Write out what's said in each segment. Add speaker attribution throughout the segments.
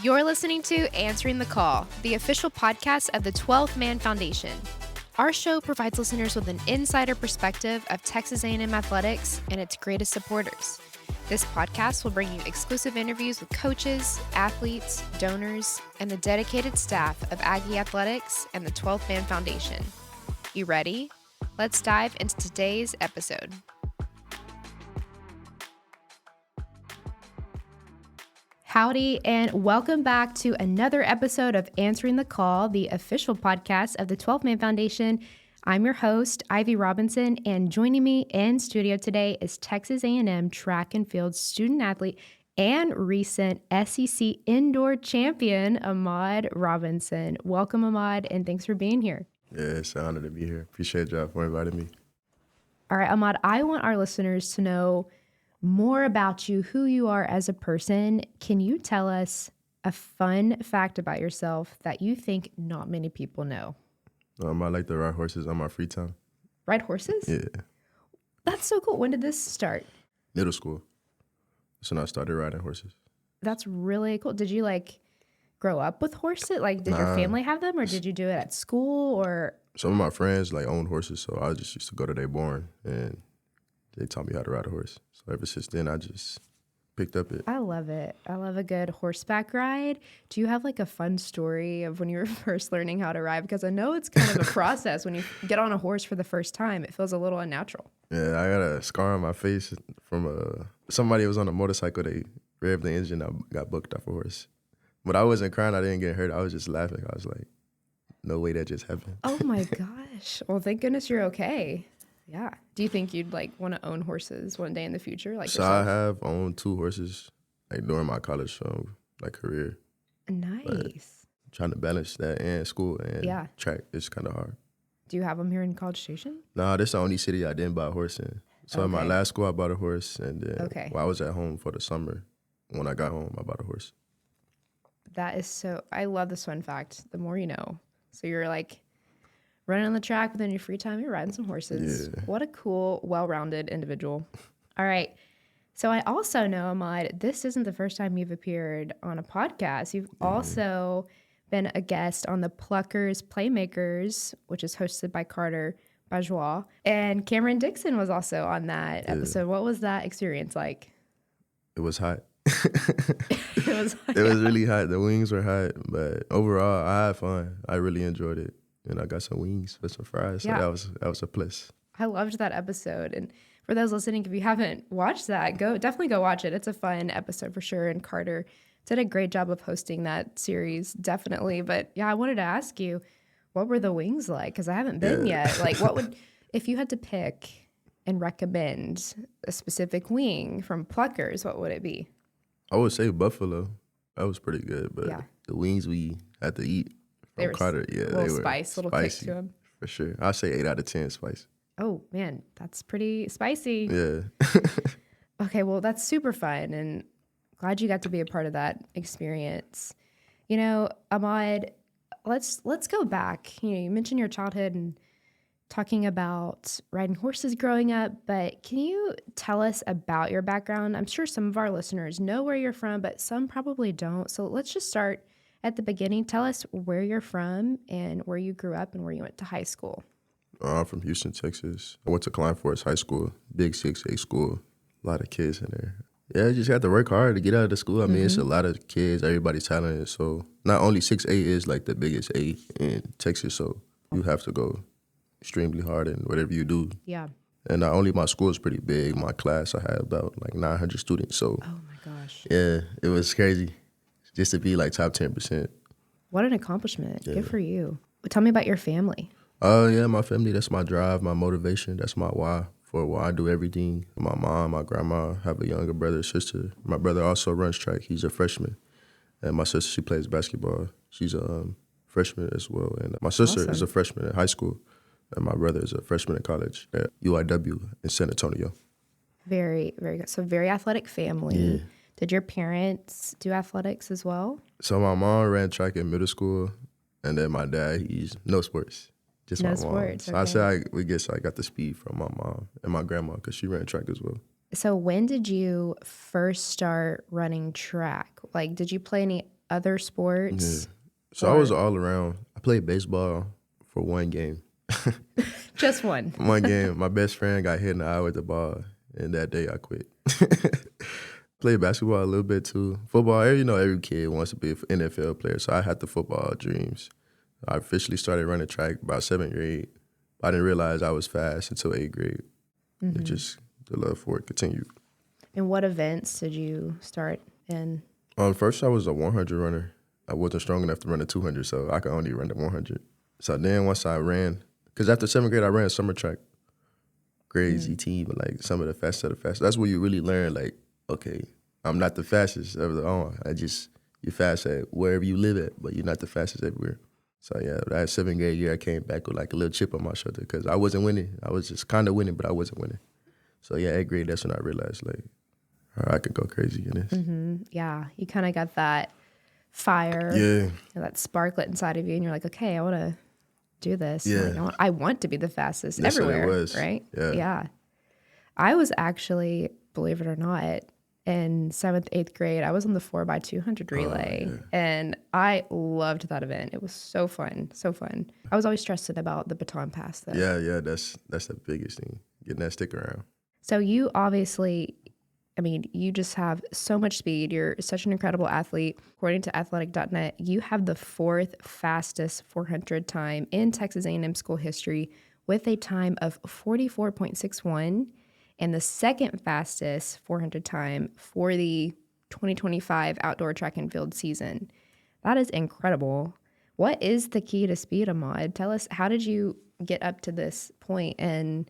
Speaker 1: You're listening to Answering the Call, the official podcast of the 12th Man Foundation. Our show provides listeners with an insider perspective of Texas A&M athletics and its greatest supporters. This podcast will bring you exclusive interviews with coaches, athletes, donors, and the dedicated staff of Aggie Athletics and the 12th Man Foundation. You ready? Let's dive into today's episode. Howdy, and welcome back to another episode of Answering the Call, the official podcast of the 12th Man Foundation. I'm your host, Auhmad Robinson, and joining me in studio today is Texas A&M track and field student athlete and recent SEC indoor champion, Auhmad Robinson. Welcome, Auhmad, and thanks for being here.
Speaker 2: Yeah, it's an honor to be here. Appreciate y'all for inviting me.
Speaker 1: All right, Auhmad, I want our listeners to know more about you, who you are as a person. Can you tell us a fun fact about yourself that you think not many people know?
Speaker 2: I like to ride horses on my free time.
Speaker 1: Ride horses?
Speaker 2: Yeah.
Speaker 1: That's so cool. When did this start?
Speaker 2: Middle school. So I started riding horses.
Speaker 1: That's really cool. Did you grow up with horses? Did your family have them, or did you do it at school, or?
Speaker 2: Some of my friends owned horses, so I just used to go to their barn and they taught me how to ride a horse. So ever since then, I just picked up it.
Speaker 1: I love it. I love a good horseback ride. Do you have a fun story of when you were first learning how to ride? Because I know it's kind of a process when you get on a horse for the first time. It feels a little unnatural.
Speaker 2: Yeah, I got a scar on my face from somebody was on a motorcycle. They revved the engine. I got booked off a horse. But I wasn't crying. I didn't get hurt. I was just laughing. I was like, no way that just happened.
Speaker 1: Oh, my gosh. Well, thank goodness you're okay. Yeah. Do you think you'd want to own horses one day in the future?
Speaker 2: So
Speaker 1: yourself?
Speaker 2: I have owned 2 horses during my college career.
Speaker 1: Nice.
Speaker 2: But trying to balance that and school and track is kind of hard.
Speaker 1: Do you have them here in College Station?
Speaker 2: No, this is the only city I didn't buy a horse in. So in my last school, I bought a horse, and then while I was at home for the summer, when I got home, I bought a horse.
Speaker 1: That is so. I love this fun fact. The more you know. So you're running on the track, but then your free time, you're riding some horses. Yeah. What a cool, well-rounded individual. All right. So I also know, Auhmad, this isn't the first time you've appeared on a podcast. You've also been a guest on the Pluckers Playmakers, which is hosted by Carter Bajois. And Cameron Dixon was also on that episode. What was that experience like?
Speaker 2: It was hot.
Speaker 1: It was hot.
Speaker 2: It was really hot. The wings were hot. But overall, I had fun. I really enjoyed it. And I got some wings with some fries, so that was a plus.
Speaker 1: I loved that episode. And for those listening, if you haven't watched that, definitely go watch it. It's a fun episode for sure. And Carter did a great job of hosting that series, definitely. But yeah, I wanted to ask you, what were the wings like? Because I haven't been yet. What would, if you had to pick and recommend a specific wing from Pluckers, what would it be?
Speaker 2: I would say buffalo. That was pretty good. But the wings we had to eat from Carter, they were
Speaker 1: little kick to them.
Speaker 2: For sure. I'd say 8 out of 10 spice.
Speaker 1: Oh, man, that's pretty spicy.
Speaker 2: Yeah.
Speaker 1: Okay, well, that's super fun, and glad you got to be a part of that experience. You know, Auhmad, let's go back. You mentioned your childhood and talking about riding horses growing up, but can you tell us about your background? I'm sure some of our listeners know where you're from, but some probably don't. So let's just start at the beginning. Tell us where you're from and where you grew up and where you went to high school.
Speaker 2: I'm from Houston, Texas. I went to Klein Forest High School, big 6A school. A lot of kids in there. Yeah, you just have to work hard to get out of the school. I mean, it's a lot of kids. Everybody's talented. So not only 6A is the biggest A in Texas, so you have to go extremely hard in whatever you do.
Speaker 1: Yeah.
Speaker 2: And not only my school is pretty big, my class, I had about 900 students. So,
Speaker 1: oh my gosh.
Speaker 2: Yeah, it was crazy. Just to be top 10%.
Speaker 1: What an accomplishment. Yeah. Good for you. Tell me about your family.
Speaker 2: Yeah, my family, that's my drive, my motivation. That's my why for why I do everything. My mom, my grandma, have a younger brother, sister. My brother also runs track. He's a freshman. And my sister, she plays basketball. She's a freshman as well. And my sister is a freshman in high school. And my brother is a freshman in college at UIW in San Antonio.
Speaker 1: Very, very good. So very athletic family. Yeah. Did your parents do athletics as well?
Speaker 2: So my mom ran track in middle school, and then my dad, he's no sports, just
Speaker 1: no
Speaker 2: my
Speaker 1: sports,
Speaker 2: mom. So
Speaker 1: okay.
Speaker 2: I got the speed from my mom and my grandma because she ran track as well.
Speaker 1: So when did you first start running track? Did you play any other
Speaker 2: Yeah.
Speaker 1: sports?
Speaker 2: So I was all around. I played baseball for one game.
Speaker 1: Just one.
Speaker 2: One game. My best friend got hit in the eye with the ball, and that day I quit. Played basketball a little bit too. Football, every kid wants to be an NFL player, so I had the football dreams. I officially started running track about 7th grade. I didn't realize I was fast until 8th grade. It just, the love for it continued.
Speaker 1: And what events did you start in?
Speaker 2: First, I was a 100 runner. I wasn't strong enough to run the 200, so I could only run the 100. So then once I ran, because after 7th grade, I ran summer track. Crazy team, but like some of the fastest of the fastest. That's where you really learn, like, okay, I'm not the fastest of the all. You're fast at wherever you live at, but you're not the fastest everywhere. So yeah, that 7th grade year, I came back with like a little chip on my shoulder because I wasn't winning. I was just kind of winning, but I wasn't winning. So yeah, 8th grade, that's when I realized, like, all right, I could go crazy in this.
Speaker 1: Yeah, you kind of got that fire,
Speaker 2: Yeah.
Speaker 1: that spark lit inside of you, and you're like, okay, I want to do this.
Speaker 2: Yeah.
Speaker 1: Like, I want to be the fastest
Speaker 2: That's what it
Speaker 1: everywhere,
Speaker 2: was.
Speaker 1: right?
Speaker 2: Yeah.
Speaker 1: I was actually, believe it or not, in 7th, 8th grade, I was on the 4x200 relay, and I loved that event. It was so fun, so fun. I was always stressed about the baton pass, though.
Speaker 2: Yeah, that's the biggest thing, getting that stick around.
Speaker 1: So you obviously, you just have so much speed. You're such an incredible athlete. According to athletic.net, you have the 4th fastest 400 time in Texas A&M school history with a time of 44.61 and the 2nd fastest 400 time for the 2025 outdoor track and field season. That is incredible. What is the key to speed, Ahmad? Tell us, how did you get up to this point, and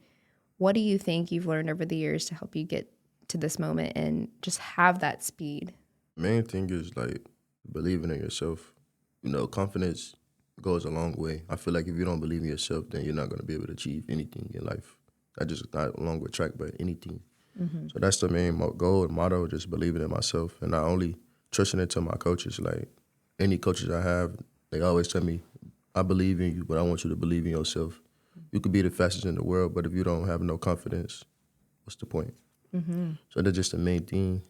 Speaker 1: what do you think you've learned over the years to help you get to this moment and just have that speed?
Speaker 2: Main thing is like believing in yourself. Confidence goes a long way. I feel like if you don't believe in yourself, then you're not going to be able to achieve anything in life. Not along with track, but anything. So that's the main goal and motto, just believing in myself. And not only trusting it to my coaches, like any coaches I have, they always tell me, I believe in you, but I want you to believe in yourself. You could be the fastest in the world, but if you don't have no confidence, what's the point? So that's just the main thing,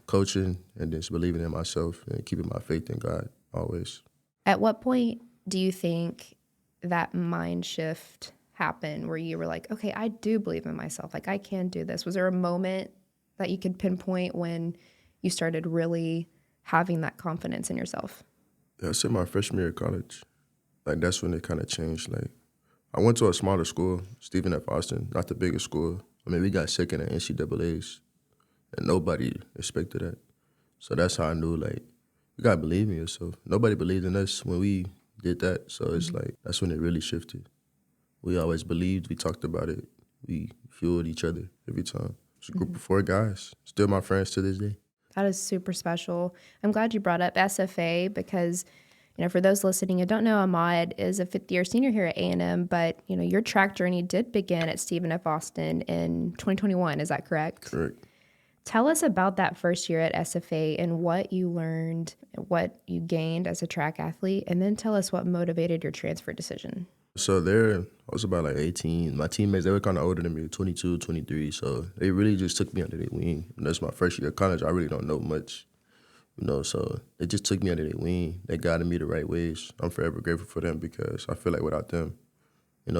Speaker 2: coaching and just believing in myself and keeping my faith in God always.
Speaker 1: At what point do you think that mind shift happened where you were like, okay, I do believe in myself. Like, I can do this. Was there a moment that you could pinpoint when you started really having that confidence in yourself?
Speaker 2: Yeah, I said my freshman year of college. Like, that's when it kind of changed. Like, I went to a smaller school, Stephen F. Austin, not the biggest school. We got second at NCAAs, and nobody expected that. So that's how I knew, like, you got to believe in yourself. Nobody believed in us when we did that. So it's like, that's when it really shifted. We always believed, we talked about it, we fueled each other every time. It's a group of 4 guys, still my friends to this day.
Speaker 1: That is super special. I'm glad you brought up SFA because, for those listening who don't know, Ahmad is a 5th-year senior here at A&M, but, your track journey did begin at Stephen F. Austin in 2021. Is that correct?
Speaker 2: Correct.
Speaker 1: Tell us about that first year at SFA and what you learned, what you gained as a track athlete, and then tell us what motivated your transfer decision.
Speaker 2: So there, I was about like 18. My teammates, they were kind of older than me, 22, 23. So they really just took me under their wing. And that's my first year of college. I really don't know much, so they just took me under their wing. They guided me the right ways. I'm forever grateful for them because I feel like without them,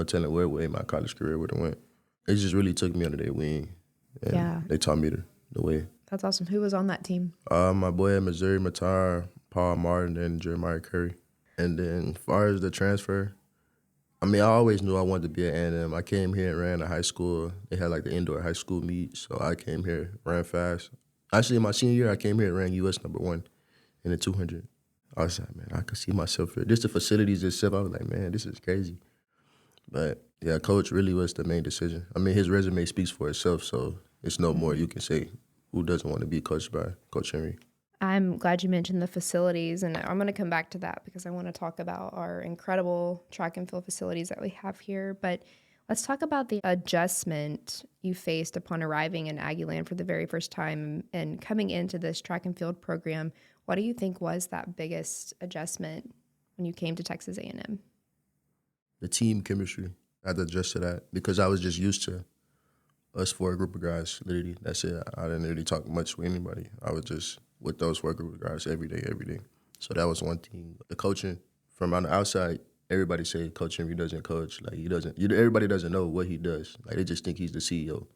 Speaker 2: telling where way my college career would have went. They just really took me under their wing. And they taught me the way.
Speaker 1: That's awesome. Who was on that team?
Speaker 2: My boy at Missouri, Matar, Paul Martin, and Jeremiah Curry. And then as far as the transfer, I always knew I wanted to be at A&M. I came here and ran a high school. They had like the indoor high school meet, so I came here, ran fast. Actually, my senior year, I came here and ran U.S. #1 in the 200. I was like, man, I could see myself here. Just the facilities itself, I was like, man, this is crazy. But yeah, coach really was the main decision. His resume speaks for itself, so it's no more you can say. Who doesn't want to be coached by Coach Henry?
Speaker 1: I'm glad you mentioned the facilities, and I'm going to come back to that because I want to talk about our incredible track and field facilities that we have here. But let's talk about the adjustment you faced upon arriving in Aggieland for the very first time and coming into this track and field program. What do you think was that biggest adjustment when you came to Texas A&M?
Speaker 2: The team chemistry. I had to adjust to that because I was just used to us 4 group of guys, literally. That's it. I didn't really talk much with anybody. I was just with those 4 group of guys every day. So that was one thing. The coaching from on the outside, everybody say Coach Henry doesn't coach. Like he doesn't. Everybody doesn't know what he does. Like they just think he's the CEO.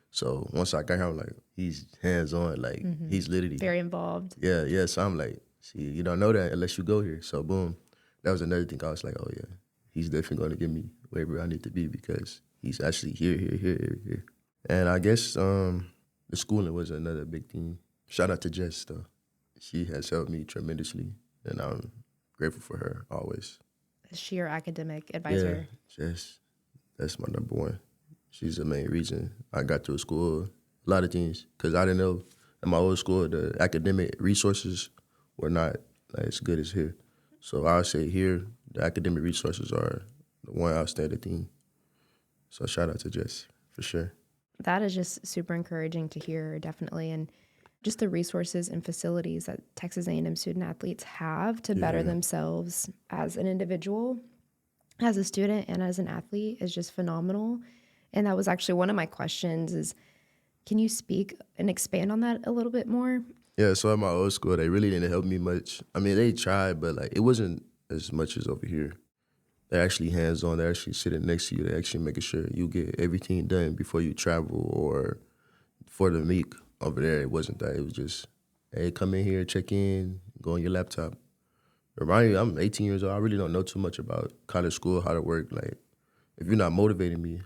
Speaker 2: So once I got here, I'm like, he's hands on. Like he's literally
Speaker 1: Very involved.
Speaker 2: Yeah. So I'm like, see, you don't know that unless you go here. So boom, that was another thing. I was like, oh yeah, he's definitely going to get me wherever I need to be because he's actually here. And I guess the schooling was another big thing. Shout out to Jess though. She has helped me tremendously, and I'm grateful for her always.
Speaker 1: Is she your academic advisor?
Speaker 2: Yeah, Jess, that's my number one. She's the main reason I got through school. A lot of things, because I didn't know in my old school the academic resources were not like, as good as here. So I would say here the academic resources are the one outstanding thing. So shout out to Jess for sure.
Speaker 1: That is just super encouraging to hear, definitely, and just the resources and facilities that Texas A&M student athletes have to better themselves as an individual, as a student, and as an athlete is just phenomenal. And that was actually one of my questions is, can you speak and expand on that a little bit more?
Speaker 2: Yeah, so at my old school, they really didn't help me much. I mean, they tried, but like it wasn't as much as over here. They're actually hands-on. They're actually sitting next to you. They're actually making sure you get everything done before you travel or for the meet. Over there, it wasn't that. It was just, hey, come in here, check in, go on your laptop. Remind you, I'm 18 years old. I really don't know too much about college school, how to work. Like, if you're not motivating me,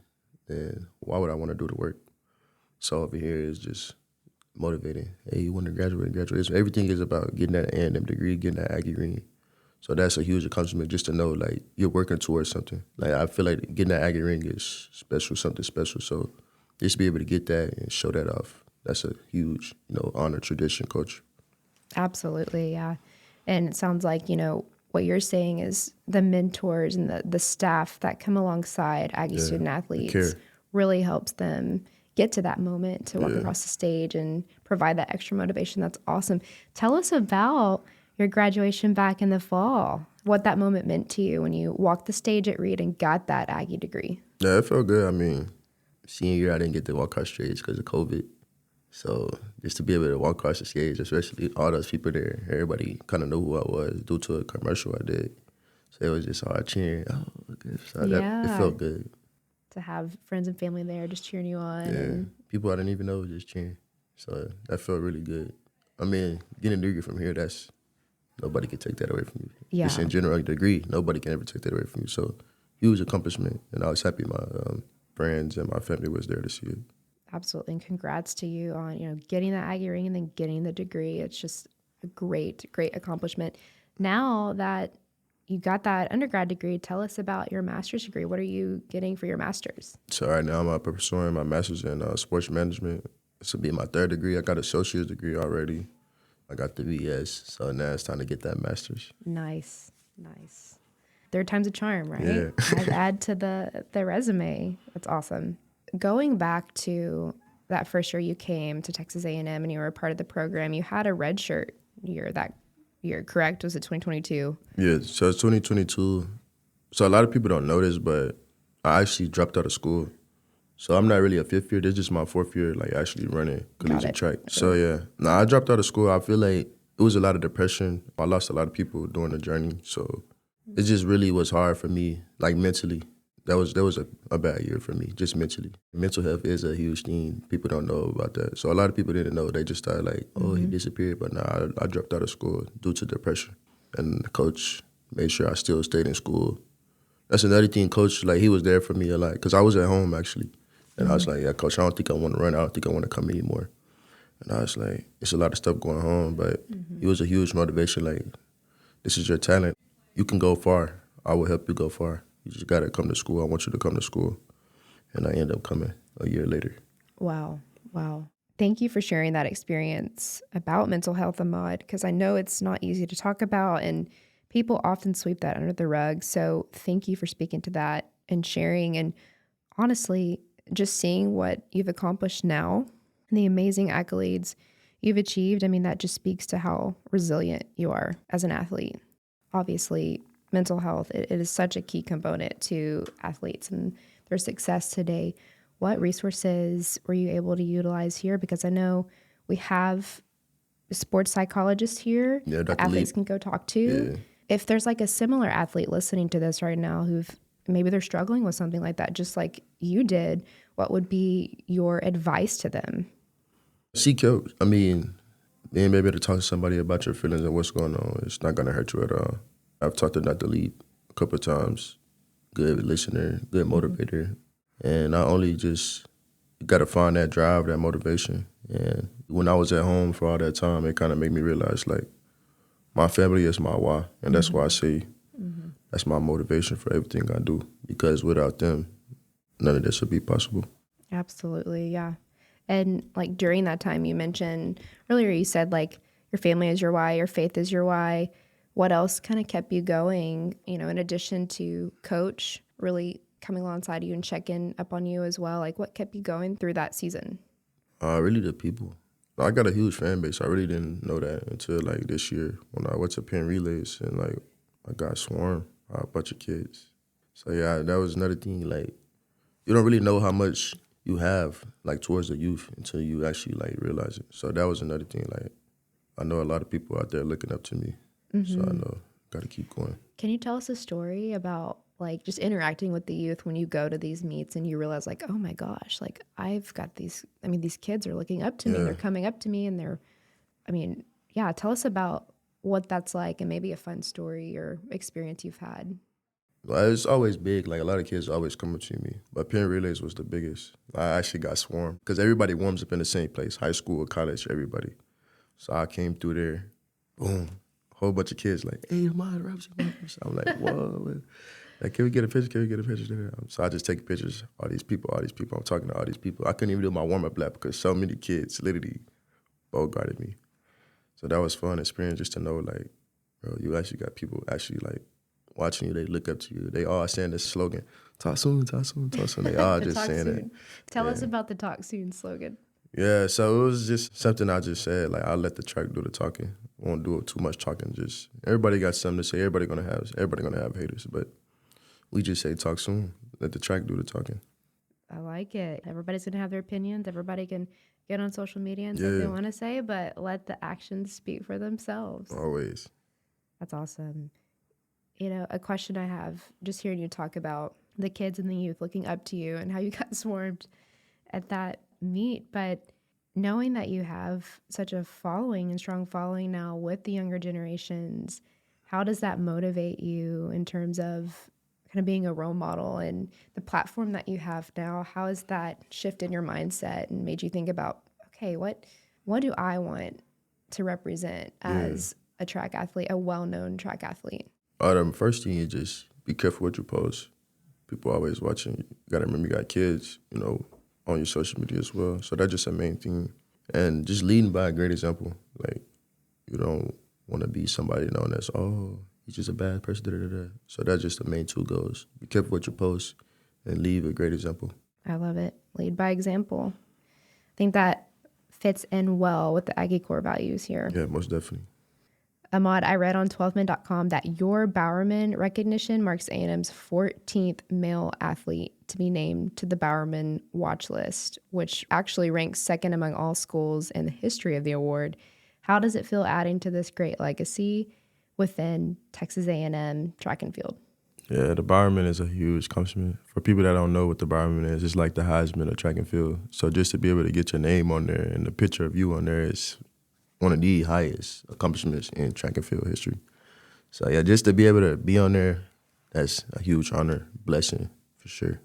Speaker 2: then why would I want to do the work? So over here is just motivating. Hey, you want to graduate. So everything is about getting that A&M degree, getting that Aggie ring. So that's a huge accomplishment just to know, like, you're working towards something. Like, I feel like getting that Aggie ring is special, something special. So just be able to get that and show that off, that's a huge, honor, tradition, coach.
Speaker 1: Absolutely, yeah. And it sounds like, what you're saying is the mentors and the staff that come alongside Aggie student athletes really helps them get to that moment to walk across the stage and provide that extra motivation. That's awesome. Tell us about your graduation back in the fall, what that moment meant to you when you walked the stage at Reed and got that Aggie degree.
Speaker 2: Yeah, it felt good. I mean, senior year, I didn't get to walk across the stage because of COVID. So just to be able to walk across the stage, especially all those people there, everybody kind of knew who I was due to a commercial I did. So it was just hard cheering. Oh, okay. So it felt good.
Speaker 1: To have friends and family there just cheering you on.
Speaker 2: Yeah, people I didn't even know was just cheering. So that felt really good. I mean, getting a degree from here, nobody can take that away from you.
Speaker 1: Yeah.
Speaker 2: Just in general, a degree, nobody can ever take that away from you. So huge accomplishment. And I was happy my friends and my family was there to see it.
Speaker 1: Absolutely. And congrats to you on, getting that Aggie ring and then getting the degree. It's just a great, great accomplishment. Now that you got that undergrad degree, tell us about your master's degree. What are you getting for your master's?
Speaker 2: So right now I'm pursuing my master's in sports management. This will be my third degree. I got an associate's degree already. I got the BS. So now it's time to get that master's.
Speaker 1: Nice. Third time's a charm, right?
Speaker 2: Yeah.
Speaker 1: add to the resume. That's awesome. Going back to that first year you came to Texas A&M and you were a part of the program, you had a red shirt year that year, correct? Was it 2022?
Speaker 2: Yeah, so it's 2022. So a lot of people don't know this, but I actually dropped out of school. So I'm not really a fifth year. This is just my fourth year, like actually running collegiate track. So yeah, I dropped out of school. I feel like it was a lot of depression. I lost a lot of people during the journey. So it just really was hard for me, like mentally. That was a bad year for me, just mentally. Mental health is a huge thing. People don't know about that. So a lot of people didn't know. They just thought like, oh, he disappeared. But no, I dropped out of school due to depression. And the coach made sure I still stayed in school. That's another thing, coach, like he was there for me a lot. Because I was at home, actually. And I was like, yeah, coach, I don't think I want to run. I don't think I want to come anymore. And I was like, it's a lot of stuff going on. But it was a huge motivation. Like, this is your talent. You can go far. I will help you go far. You just got to come to school. I want you to come to school. And I ended up coming a year later.
Speaker 1: Wow. Thank you for sharing that experience about mental health, Ahmad, because I know it's not easy to talk about and people often sweep that under the rug. So thank you for speaking to that and sharing. And honestly, just seeing what you've accomplished now and the amazing accolades you've achieved, I mean, that just speaks to how resilient you are as an athlete. Obviously, mental health, it is such a key component to athletes and their success today. What resources were you able to utilize here? Because I know we have, sports psychologist here
Speaker 2: Yeah,
Speaker 1: that
Speaker 2: Dr.
Speaker 1: athletes
Speaker 2: Lee.
Speaker 1: can go talk to.
Speaker 2: Yeah.
Speaker 1: If there's like a similar athlete listening to this right now who've maybe they're struggling with something like that, just like you did, what would be your advice to them?
Speaker 2: Seek help. I mean, being able to talk to somebody about your feelings and what's going on, it's not going to hurt you at all. I've talked to Dr. Lee a couple of times. Good listener, good motivator. And not only just, you got to find that drive, that motivation. And when I was at home for all that time, it kind of made me realize, like, my family is my why. And that's why I say that's my motivation for everything I do. Because without them, none of this would be possible.
Speaker 1: Absolutely, yeah. And like during that time, you mentioned earlier, you said like your family is your why, your faith is your why. What else kind of kept you going, in addition to coach really coming alongside you and checking up on you as well? Like what kept you going through that season?
Speaker 2: Really the people. I got a huge fan base. I really didn't know that until like this year when I went to Penn Relays and like I got swarmed by a bunch of kids. So yeah, that was another thing. Like you don't really know how much you have like towards the youth until you actually like realize it. So that was another thing. Like I know a lot of people out there looking up to me. So I know got to keep going.
Speaker 1: Can you tell us a story about like just interacting with the youth when you go to these meets and you realize like, oh my gosh, like I've got these kids are looking up to me, they're coming up to me and yeah, tell us about what that's like and maybe a fun story or experience you've had.
Speaker 2: Well, it's always big. Like a lot of kids always come up to me, but Penn Relays was the biggest. I actually got swarmed because everybody warms up in the same place, high school, college, everybody. So I came through there, boom, whole bunch of kids like, hey, Auhmad Robinson. I'm like, whoa. Like, can we get a picture? Can we get a picture? So I just take pictures. All these people. I'm talking to all these people. I couldn't even do my warm-up lap because so many kids literally bogarted me. So that was fun experience just to know, like, bro, you actually got people actually, like, watching you. They look up to you. They all saying this slogan, talk soon, talk soon, talk soon. They all just saying
Speaker 1: soon.
Speaker 2: that.
Speaker 1: Tell us about the talk soon slogan.
Speaker 2: Yeah, so it was just something I just said, like, I'll let the track do the talking. I won't do too much talking. Just everybody got something to say. Everybody gonna have haters, but we just say talk soon. Let the track do the talking.
Speaker 1: I like it. Everybody's going to have their opinions. Everybody can get on social media and say what they want to say, but let the actions speak for themselves.
Speaker 2: Always.
Speaker 1: That's awesome. A question I have, just hearing you talk about the kids and the youth looking up to you and how you got swarmed at that meet, but knowing that you have such a following and strong following now with the younger generations, how does that motivate you in terms of kind of being a role model and the platform that you have now? How has that shifted your mindset and made you think about, okay, what do I want to represent as a track athlete, a well-known track athlete?
Speaker 2: The first thing is just be careful what you post. People always watching. You gotta remember you got kids, on your social media as well. So that's just a main thing. And just leading by a great example. Like, you don't want to be somebody known as, oh, he's just a bad person, da-da-da-da. So that's just the main two goals. Be careful what you post and leave a great example.
Speaker 1: I love it. Lead by example. I think that fits in well with the Aggie core values here.
Speaker 2: Yeah, most definitely.
Speaker 1: Auhmad, I read on 12min.com that your Bowerman recognition marks A&M's 14th male athlete to be named to the Bowerman Watch List, which actually ranks second among all schools in the history of the award. How does it feel adding to this great legacy within Texas A&M track and field?
Speaker 2: Yeah, the Bowerman is a huge accomplishment. For people that don't know what the Bowerman is, it's like the Heisman of track and field. So just to be able to get your name on there and the picture of you on there is one of the highest accomplishments in track and field history. So yeah, just to be able to be on there, that's a huge honor, blessing for sure.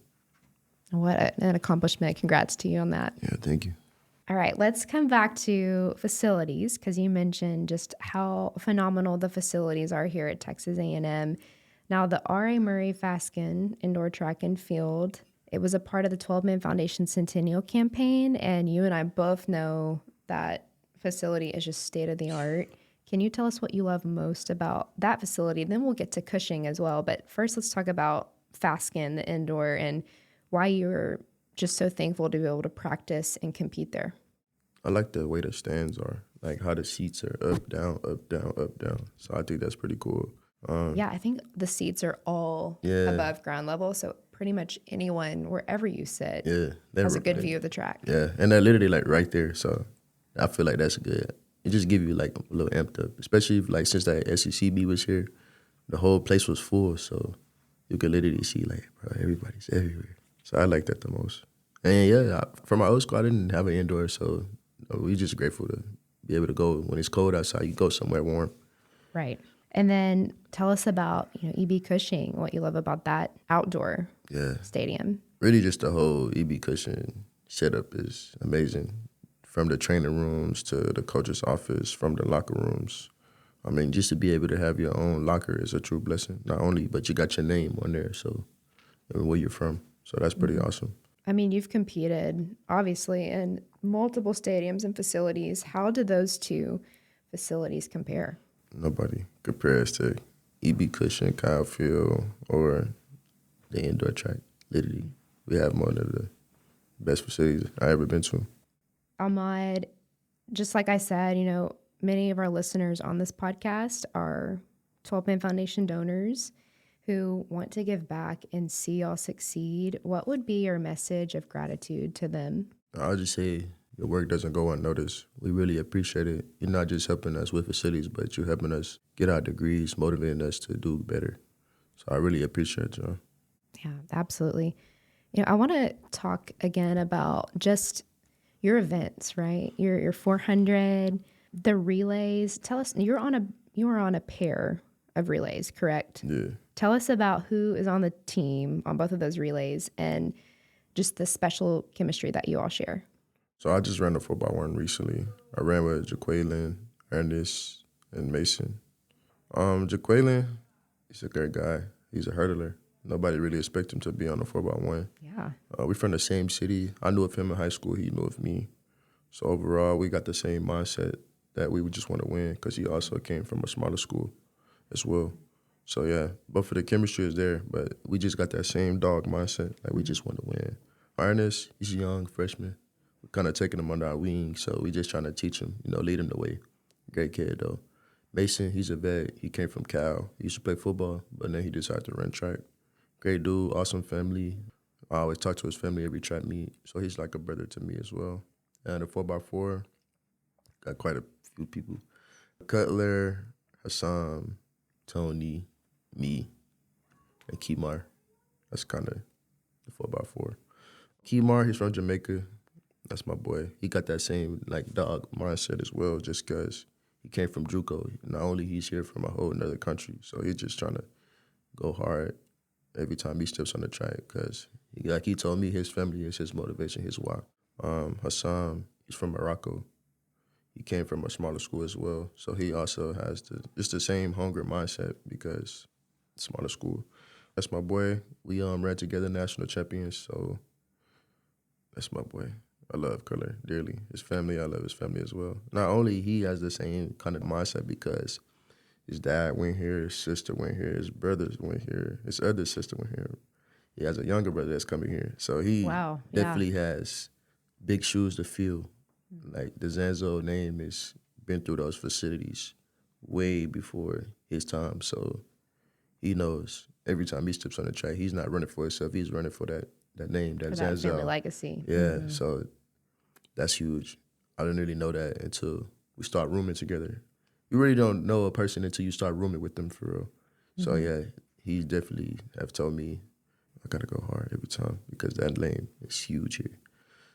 Speaker 1: What an accomplishment. Congrats to you on that.
Speaker 2: Yeah, thank you.
Speaker 1: All right, let's come back to facilities because you mentioned just how phenomenal the facilities are here at Texas A&M. Now, the R.A. Murray Faskin Indoor Track and Field, it was a part of the 12-Man Foundation Centennial Campaign, and you and I both know that facility is just state of the art. Can you tell us what you love most about that facility? Then we'll get to Cushing as well. But first, let's talk about Faskin, the indoor, and why you're just so thankful to be able to practice and compete there.
Speaker 2: I like the way the stands are, like how the seats are up, down, up, down, up, down. So I think that's pretty cool.
Speaker 1: Yeah, I think the seats are all above ground level. So pretty much anyone, wherever you sit, has a good view of the track.
Speaker 2: Yeah, and they're literally like right there. So I feel like that's good. it just give you like a little amped up, especially if, like since that SECB was here, the whole place was full, so you could literally see like, bro, everybody's everywhere. So I like that the most. And yeah, for my old school, I didn't have an indoor, so we just grateful to be able to go when it's cold outside. You go somewhere warm.
Speaker 1: Right. And then tell us about, EB Cushing, what you love about that outdoor stadium.
Speaker 2: Really just the whole EB Cushing setup is amazing. From the training rooms to the coach's office, from the locker rooms. I mean, just to be able to have your own locker is a true blessing. Not only, but you got your name on there, so where you're from. So that's pretty awesome.
Speaker 1: I mean, you've competed, obviously, in multiple stadiums and facilities. How do those two facilities compare?
Speaker 2: Nobody compares to EB Cushion, Kyle Field, or the indoor track. Literally, we have one of the best facilities I ever been to.
Speaker 1: Auhmad, just like I said, many of our listeners on this podcast are 12-Man Foundation donors who want to give back and see y'all succeed. What would be your message of gratitude to them?
Speaker 2: I'll just say your work doesn't go unnoticed. We really appreciate it. You're not just helping us with facilities, but you're helping us get our degrees, motivating us to do better. So I really appreciate y'all.
Speaker 1: Yeah, absolutely. I want to talk again about just your events, right? Your 400, the relays. Tell us, you were on a pair of relays, correct?
Speaker 2: Yeah.
Speaker 1: Tell us about who is on the team on both of those relays and just the special chemistry that you all share.
Speaker 2: So I just ran the 4x1 recently. I ran with Jaqueline, Ernest, and Mason. Jaqueline, he's a great guy. He's a hurdler. Nobody really expects him to be on the 4x1.
Speaker 1: Yeah.
Speaker 2: We're from the same city. I knew of him in high school. He knew of me. So overall, we got the same mindset that we would just want to win because he also came from a smaller school as well. So yeah, both of the chemistry is there, but we just got that same dog mindset. Like we just want to win. Ernest, he's a young freshman. We're kind of taking him under our wing, so we just trying to teach him, lead him the way. Great kid though. Mason, he's a vet. He came from Cal. He used to play football, but then he decided to run track. Great dude, awesome family. I always talk to his family every track meet, so he's like a brother to me as well. And the 4x4, got quite a few people. Cutler, Hassan, Tony, me, and Kemar. That's kind of the 4x4. Kemar, he's from Jamaica. That's my boy. He got that same dog mindset as well, just because he came from JUCO. Not only he's here from a whole another country, so he's just trying to go hard every time he steps on the track because, he told me, his family is his motivation, his why. Hassan, he's from Morocco. He came from a smaller school as well, so he also has the same hunger mindset because smaller school. That's my boy. We ran together, national champions, so that's my boy. I love Cutler dearly. His family, I love his family as well. Not only he has the same kind of mindset because his dad went here, his sister went here, his brothers went here, his other sister went here. He has a younger brother that's coming here. So he definitely has big shoes to fill. Like the Zanzo name has been through those facilities way before his time. So he knows every time he steps on the track, he's not running for himself. He's running for that name, that Zanzo.
Speaker 1: That family legacy.
Speaker 2: Yeah, so that's huge. I didn't really know that until we start rooming together. You really don't know a person until you start rooming with them for real. So yeah, he definitely have told me I gotta go hard every time because that lane is huge here.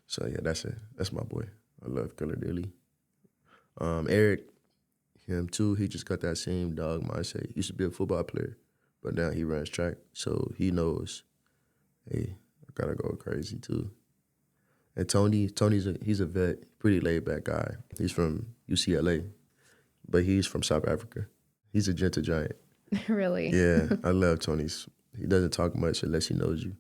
Speaker 2: So yeah, that's it. That's my boy. I love Cutler dearly. Eric, him too. He just got that same dog mindset. He used to be a football player, but now he runs track, so he knows. Hey, I gotta go crazy too. And he's a vet, pretty laid back guy. He's from UCLA, but he's from South Africa. He's a gentle giant.
Speaker 1: Really?
Speaker 2: Yeah, I love Tony's. He doesn't talk much unless he knows you.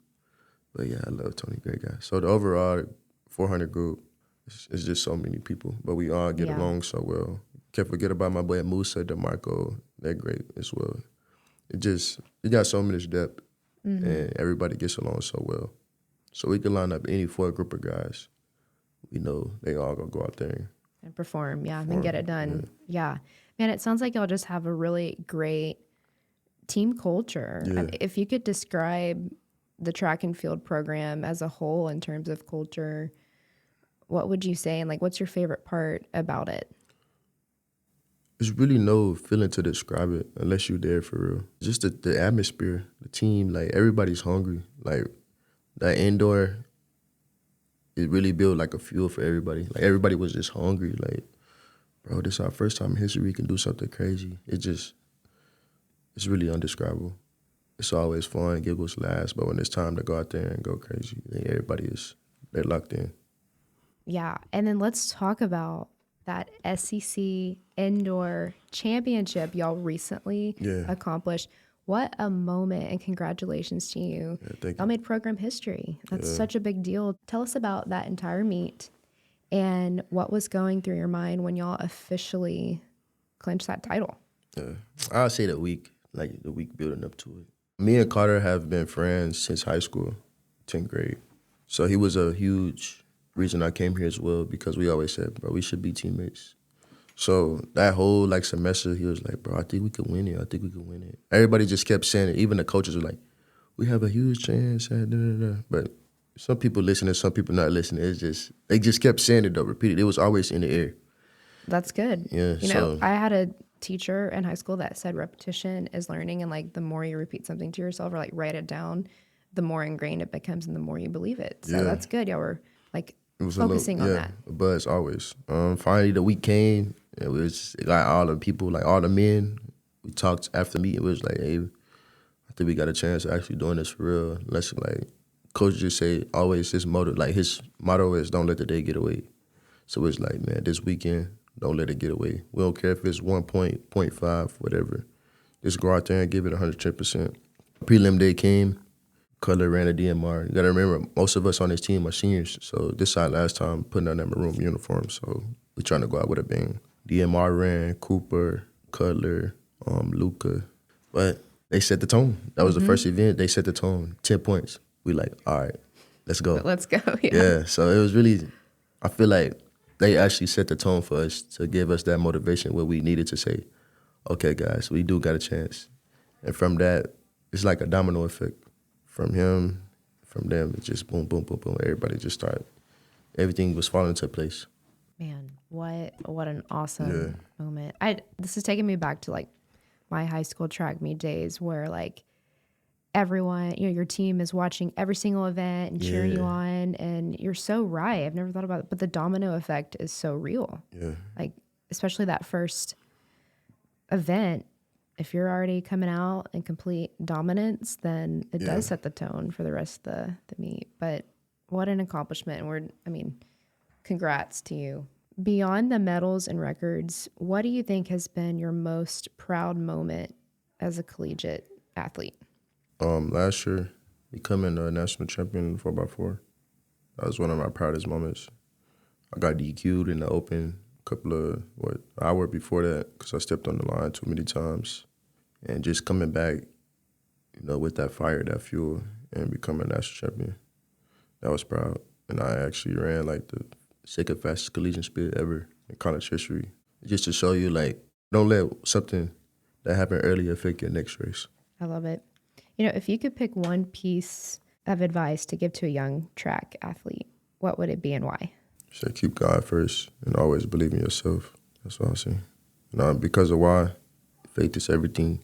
Speaker 2: But yeah, I love Tony, great guy. So the overall 400 group, it's just so many people, but we all get along so well. Can't forget about my boy Musa, DeMarco. They're great as well. You got so much depth, and everybody gets along so well. So we can line up any 4 group of guys. We know they all gonna go out there
Speaker 1: and perform, and get it done. Yeah. Man, it sounds like y'all just have a really great team culture.
Speaker 2: Yeah.
Speaker 1: If you could describe the track and field program as a whole in terms of culture, what would you say? And what's your favorite part about it?
Speaker 2: There's really no feeling to describe it unless you're there for real. Just the atmosphere, the team, like everybody's hungry. Like that indoor, it really built like a fuel for everybody. Like everybody was just hungry. Like, bro, this is our first time in history we can do something crazy. It's really undescribable. It's always fun, giggles last, but when it's time to go out there and go crazy, they're locked in.
Speaker 1: Yeah. And then let's talk about that SEC indoor championship y'all recently accomplished. What a moment, and congratulations to you.
Speaker 2: Yeah, thank
Speaker 1: Y'all
Speaker 2: you.
Speaker 1: made program history. That's such a big deal. Tell us about that entire meet and what was going through your mind when y'all officially clinched that title.
Speaker 2: Yeah. I'll say the week building up to it. Me and Carter have been friends since high school, 10th grade. So he was a huge reason I came here as well, because we always said, bro, we should be teammates. So that whole semester, he was like, bro, I think we could win it. I think we could win it. Everybody just kept saying it. Even the coaches were like, we have a huge chance. But some people listening, some people not listening. They just kept saying it though, repeated. It was always in the air.
Speaker 1: That's good.
Speaker 2: Yeah.
Speaker 1: You know, I had a teacher in high school that said repetition is learning, and the more you repeat something to yourself or write it down, the more ingrained it becomes and the more you believe it. So that's good. Y'all were focusing on that.
Speaker 2: A buzz always. Finally the week came. It was like all the people, like all the men. We talked after the meeting. It was like, hey, I think we got a chance of actually doing this for real. Let's coach just say always his motto is don't let the day get away. So it's like, man, this weekend, don't let it get away. We don't care if it's 1 point, 0.5, whatever. Just go out there and give it 110%. Prelim day came. Cutler ran a DMR. You got to remember, most of us on this team are seniors. So this our last time putting on that maroon uniform. So we're trying to go out with a bang. DMR ran, Cooper, Cutler, Luca. But they set the tone. That was the first event. They set the tone. 10 points. We like, all right, let's go.
Speaker 1: Let's go.
Speaker 2: Yeah, so it was really, I feel like they actually set the tone for us to give us that motivation where we needed to say, okay, guys, we do got a chance. And from that, it's like a domino effect. From him, from them, it just boom, boom, boom, boom. Everybody just started. Everything was falling into place.
Speaker 1: Man, what an awesome moment. This is taking me back to my high school track meet days where everyone, your team is watching every single event and cheering you on, and you're so right. I've never thought about it, but the domino effect is so real.
Speaker 2: Yeah.
Speaker 1: Especially that first event, if you're already coming out in complete dominance, then it does set the tone for the rest of the meet. But what an accomplishment. Congrats to you. Beyond the medals and records, what do you think has been your most proud moment as a collegiate athlete?
Speaker 2: Last year, becoming a national champion in 4x4. That was one of my proudest moments. I got DQ'd in the open an hour before that because I stepped on the line too many times. And just coming back, with that fire, that fuel, and becoming a national champion, that was proud. And I actually ran the second fastest collegiate speed ever in college history. Just to show you, don't let something that happened earlier affect your next race.
Speaker 1: I love it. If you could pick one piece of advice to give to a young track athlete, what would it be and why?
Speaker 2: Say keep God first and always believe in yourself. That's all I say. Because of why, faith is everything.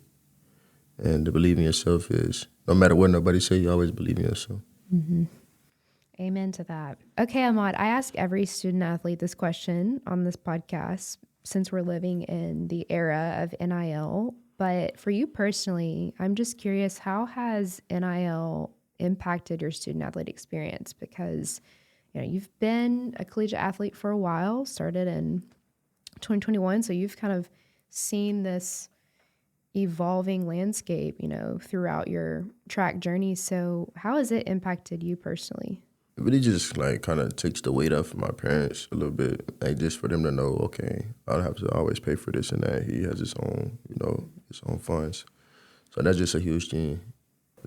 Speaker 2: And to believe in yourself is, no matter what nobody say, you always believe in yourself.
Speaker 1: Mm-hmm. Amen to that. Okay, Ahmad, I ask every student athlete this question on this podcast since we're living in the era of NIL. But for you personally, I'm just curious, how has NIL impacted your student athlete experience? Because, you've been a collegiate athlete for a while, started in 2021. So you've kind of seen this evolving landscape, throughout your track journey. So how has it impacted you personally?
Speaker 2: It really just kind of takes the weight off of my parents a little bit, just for them to know, okay, I don't have to always pay for this and that. He has his own, his own funds. So that's just a huge thing.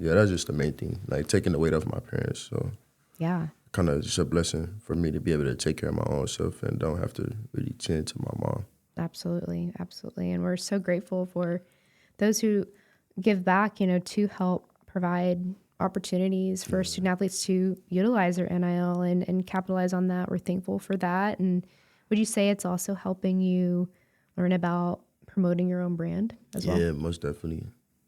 Speaker 2: Yeah, that's just the main thing, taking the weight off my parents. So
Speaker 1: yeah,
Speaker 2: kind of just a blessing for me to be able to take care of my own self and don't have to really tend to my mom.
Speaker 1: Absolutely, absolutely. And we're so grateful for those who give back, to help provide opportunities for student athletes to utilize their NIL and capitalize on that. We're thankful for that. And would you say it's also helping you learn about promoting your own brand as well?
Speaker 2: Yeah, most definitely.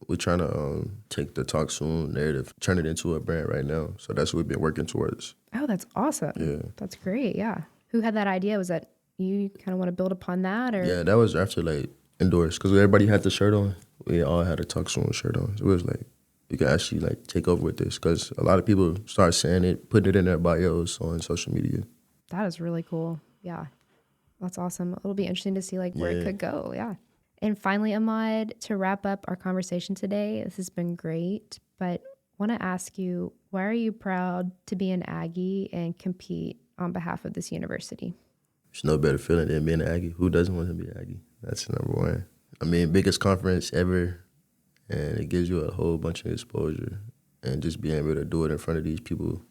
Speaker 2: We're trying to take the Talk Soon narrative, turn it into a brand right now. So that's what we've been working towards.
Speaker 1: Oh, that's awesome.
Speaker 2: Yeah.
Speaker 1: That's great. Yeah. Who had that idea? Was that you kind of want to build upon that? Or
Speaker 2: Yeah, that was after like indoors because everybody had the shirt on. We all had a Talk Soon shirt on. So it was like, you can actually like take over with this because a lot of people start saying it, putting it in their bios on social media.
Speaker 1: That is really cool. Yeah. That's awesome. It'll be interesting to see like where it could go. Yeah. And finally, Ahmad, to wrap up our conversation today, this has been great, but want to ask you, why are you proud to be an Aggie and compete on behalf of this university?
Speaker 2: There's no better feeling than being an Aggie. Who doesn't want to be an Aggie? That's number one. I mean, biggest conference ever, and it gives you a whole bunch of exposure. And just being able to do it in front of these people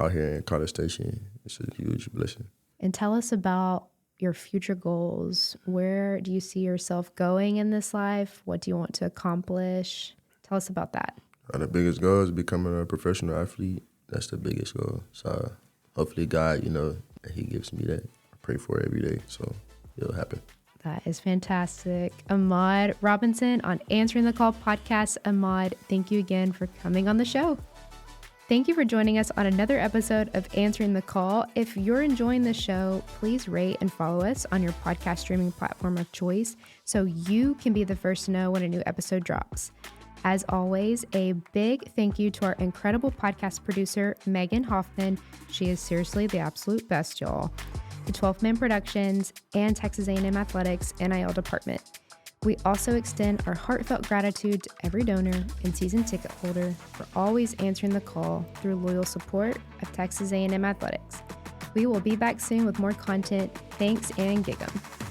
Speaker 2: out here in College Station, it's a huge blessing.
Speaker 1: And tell us about your future goals. Where do you see yourself going in this life? What do you want to accomplish? Tell us about that.
Speaker 2: The biggest goal is becoming a professional athlete. That's the biggest goal. So hopefully God, he gives me that. I pray for it every day, so it'll happen.
Speaker 1: That is fantastic. Auhmad Robinson on Answering the Call podcast. Auhmad, thank you again for coming on the show. Thank you for joining us on another episode of Answering the Call. If you're enjoying the show, please rate and follow us on your podcast streaming platform of choice so you can be the first to know when a new episode drops. As always, a big thank you to our incredible podcast producer, Megan Hoffman. She is seriously the absolute best, y'all. The 12th Man Productions and Texas A&M Athletics NIL department. We also extend our heartfelt gratitude to every donor and season ticket holder for always answering the call through loyal support of Texas A&M Athletics. We will be back soon with more content. Thanks and gig 'em.